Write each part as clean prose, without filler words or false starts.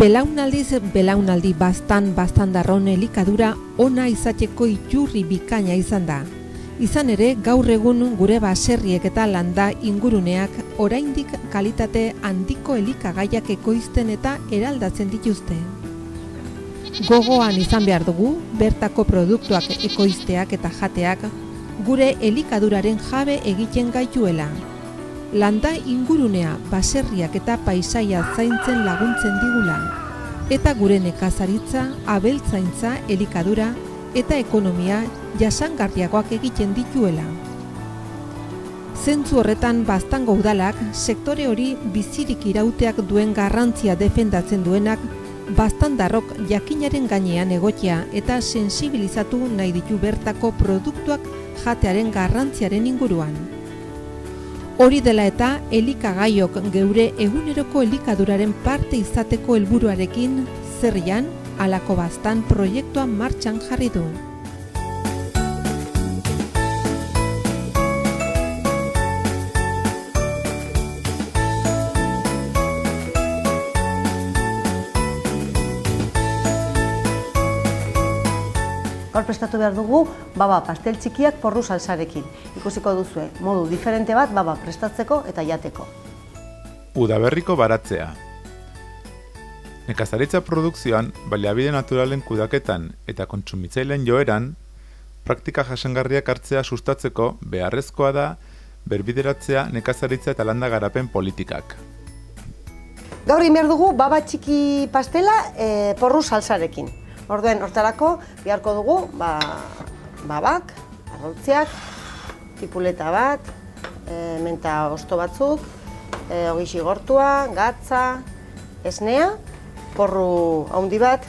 Belaunaldiz belaunaldi baztan-darron elikadura ona izateko iturri bikaina izan da. Izan ere, gaur egun gure baserriek eta landa inguruneak oraindik kalitate handiko elikagaiak ekoizten eta eraldatzen dituzte. Gogoan izan behar dugu, bertako produktuak ekoizteak eta jateak gure elikaduraren jabe egiten gaituela. Landa ingurunea, baserriak eta paisaia zaintzen laguntzen digula, eta gure nekazaritza, abeltzaintza, elikadura eta ekonomia jasangarriagoak egiten dituela. Zentzu horretan Baztango udalak sektore hori bizirik irauteak duen garrantzia defendatzen duenak baztandarrok jakinaren gainean egotea eta sensibilizatu nahi ditu bertako produktuak jatearen garrantziaren inguruan. Hori dela eta elikagaiok geure eguneroko elikaduraren parte izateko helburuarekin Zerrian halako baztan proiektua martxan jarri du. Gaur prestatu behar dugu baba pastel txikiak porru salsarekin. Ikusiko duzue, modu diferente bat baba prestatzeko eta jateko. Udaberriko baratzea. Nekazaritza produkzioan, baliabide naturalen kudaketan eta kontsumitzaileen joeran, praktika jasangarriak hartzea sustatzeko beharrezkoa da berbideratzea nekazaritza eta landa garapen politikak. Gaur egin behar dugu baba txiki pastela porru salsarekin. Orduen, hortarako, beharko dugu, babak, arrautziak, tipuleta bat, menta osto batzuk, ogixi gortua, gatza, esnea, porru haundi bat,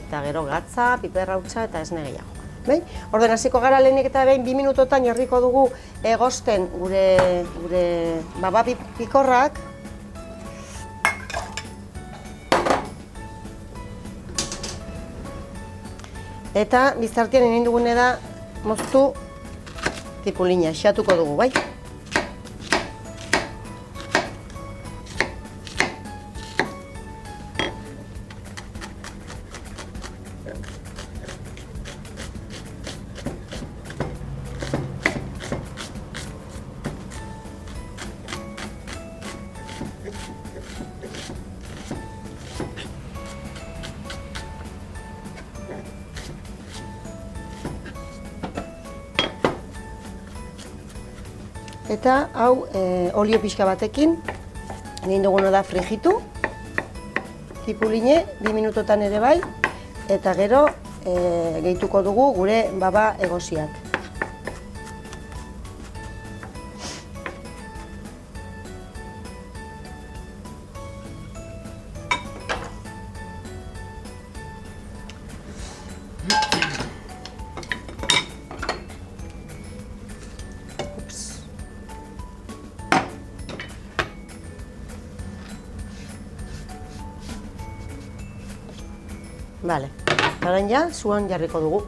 eta gero gatza, piperrautza eta esne gehiago. Orduen, hasiko gara lehenik eta behin 2 minutotan jarriko dugu egosten gure baba pikorrak. Eta biztartian egin dugune da moztu tipulina, xatuko dugu, bai? Eta hau olio pixka batekin egin duguna da frijitu tipuline 2 minutotan ere bai, eta gero gehituko dugu gure baba egosiak. Bale, orain ja, zuan jarriko dugu.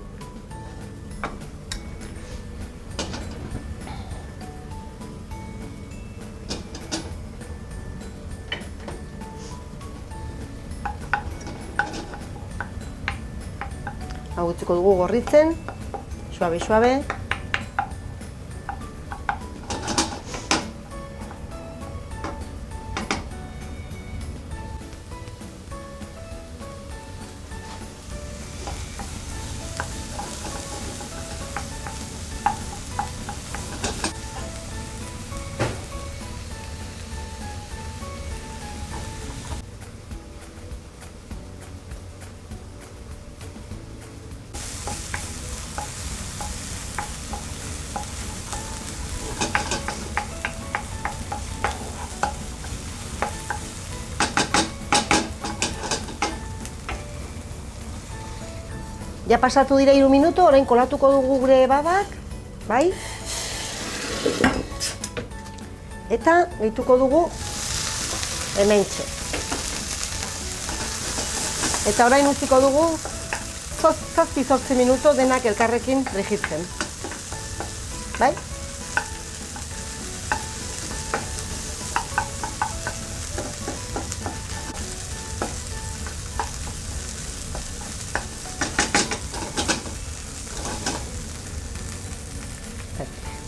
Hau utziko dugu gorritzen, suabe-suabe. Ja pasatu dira 3 minutu, orain kolatuko dugu gure babak, bai? Eta gehituko dugu hementxe. Eta orain utziko dugu 7-8 minutu denak elkarrekin frijitzen. Bai?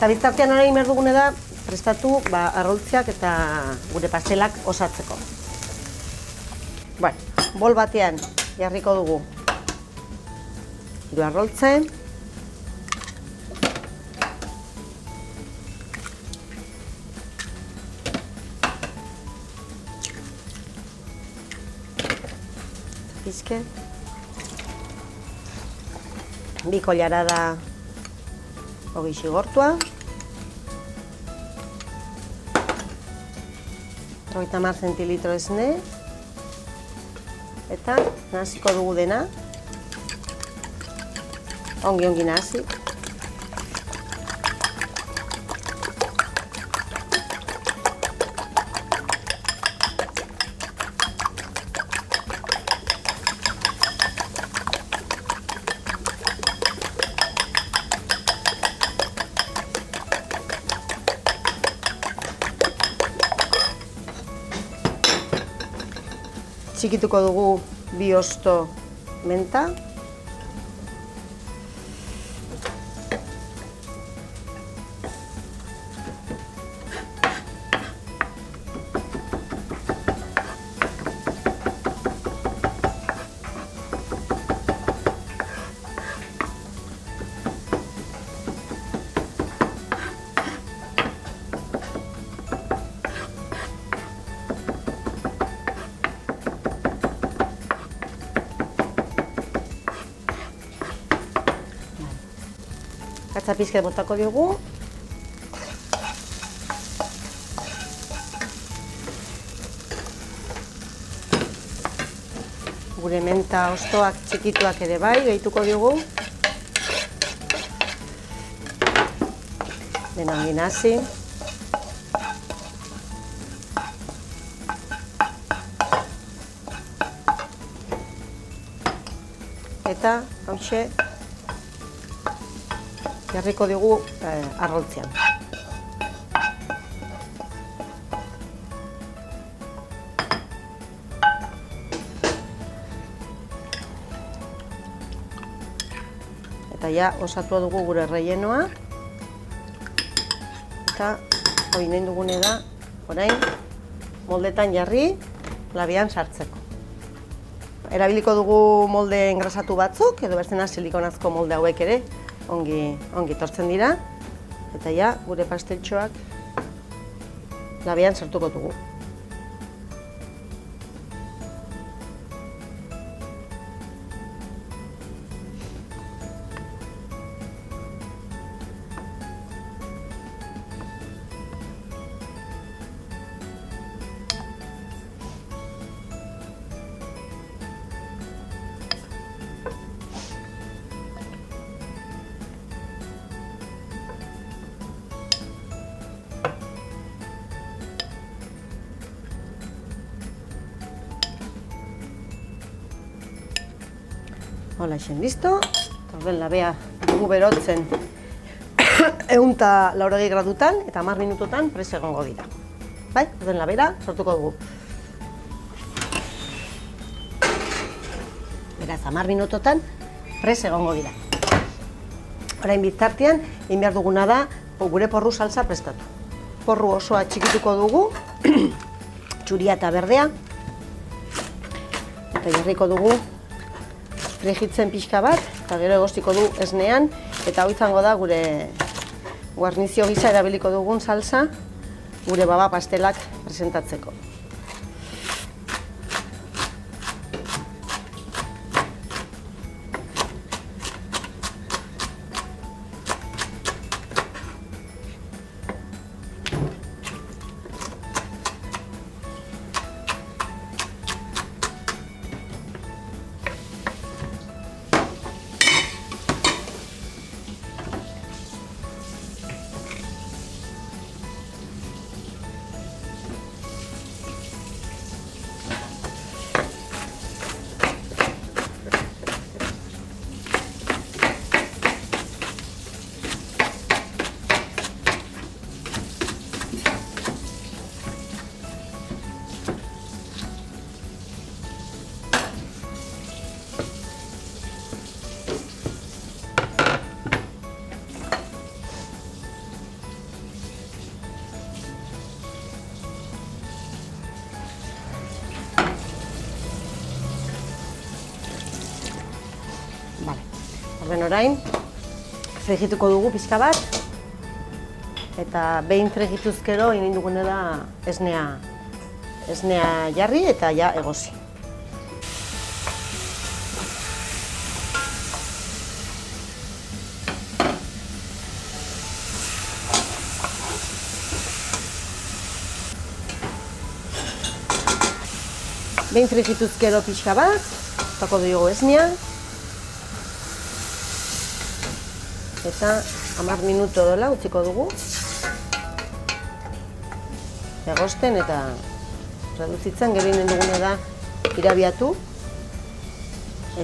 Eta bitartean orain behar dugune da, prestatu arroltziak eta gure pastelak osatzeko. Bol batean jarriko dugu 3 arroltze. Pizke. 2 kollarada ogi xigortua. 30 zentilitro esne. Eta nahasiko dugu dena. Ongi nahasi. Txikituko dugu 2 hosto menta. Katza pizket botako diogu. Gure menta hostoak txikituak ere bai, gehituko diogu. Dena ongi nahasi. Eta, hauxe, jarriko dugu arroltzean. Eta ja osatu dugu gure rellenoa. Eta hori nahi dugune da, orain moldetan jarri, labian sartzeko. Erabiliko dugu molde engrasatu batzuk, edo bestena silikonazko molde hauek ere, ongi tortzen dira. Eta ja, gure pasteltxoak labian sartuko dugu. Hola, esen listo. Orden labea dugu berotzen 180 gradutan eta 10 minututan prest egongo dira. Bai, orden labera sortuko dugu. Beraz, 10 minututan prest egongo dira. Orain bitartean, egin behar duguna da gure porru salsa prestatu. Porru osoa txikituko dugu, txuria eta berdea. Eta jarriko dugu frijitzen pixka bat, eta gero egostiko du esnean, eta hau izango da gure guarnizio gisa erabiliko dugun salsa, gure baba pastelak presentatzeko. Orduan orain, fregituko dugu pixka bat, eta behin fregituz gero egin dugune da esnea jarri eta ja egosi. Behin fregituz gero pixka bat, botako dugu esnea, eta 10 minutu dola utziko dugu. Egosten eta reduzitzen, gero egin dugune da irabiatu,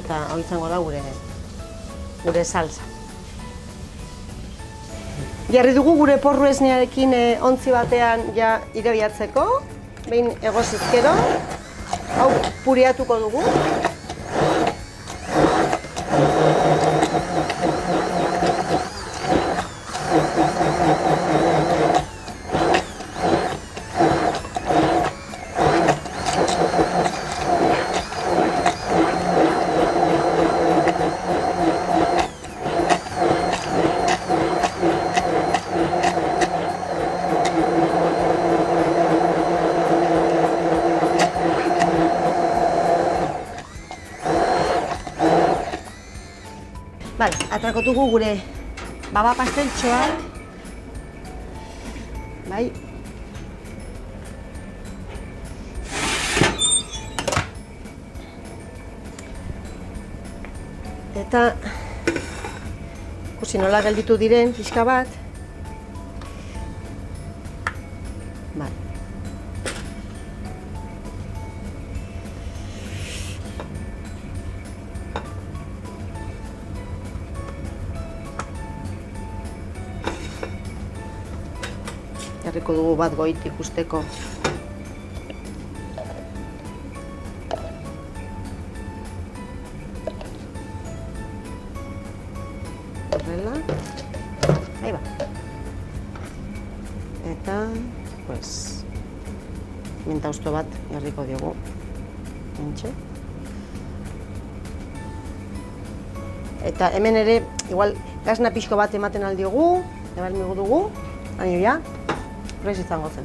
eta hau izango da gure salsa. Jarri dugu gure porru esnearekin ontzi batean ja irabiatzeko, behin egosizkero, hau puriatuko dugu. Bale, atrakotugu gure baba pasteltxoak. Bai. Eta ikusi nola gelditu diren pixka bat. Bai. Jarriko dugu bat goit ikusteko. Horrela. Ahí ba. Eta, pues, mintausto bat jarriko diogu. Hentxe. Eta hemen ere, igual, gasna pixko bat ematen aldiogu, ebalmigu dugu, baina ja, prez izango zen.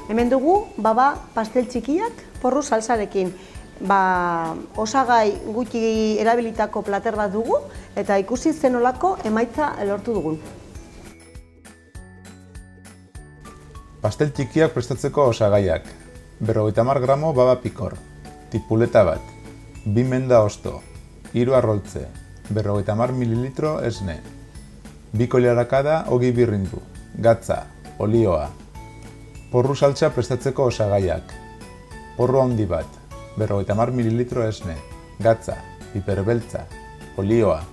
Hemen dugu baba pastel txikiak porru salsarekin. Osagai gutxi erabilitako plater bat dugu eta ikusi zen nolako emaitza lortu dugun. Pastel txikiak prestatzeko osagaiak: 50 gramo baba pikor, tipuleta bat, 2 menda osto, 3 arroltze, 50 mililitro esne, 2 koliarakada ogi birrindu, gatza, olioa. Porru saltsa prestatzeko osagaiak: porru handi bat, 50 mililitro esne, gatza, piper beltza, olioa.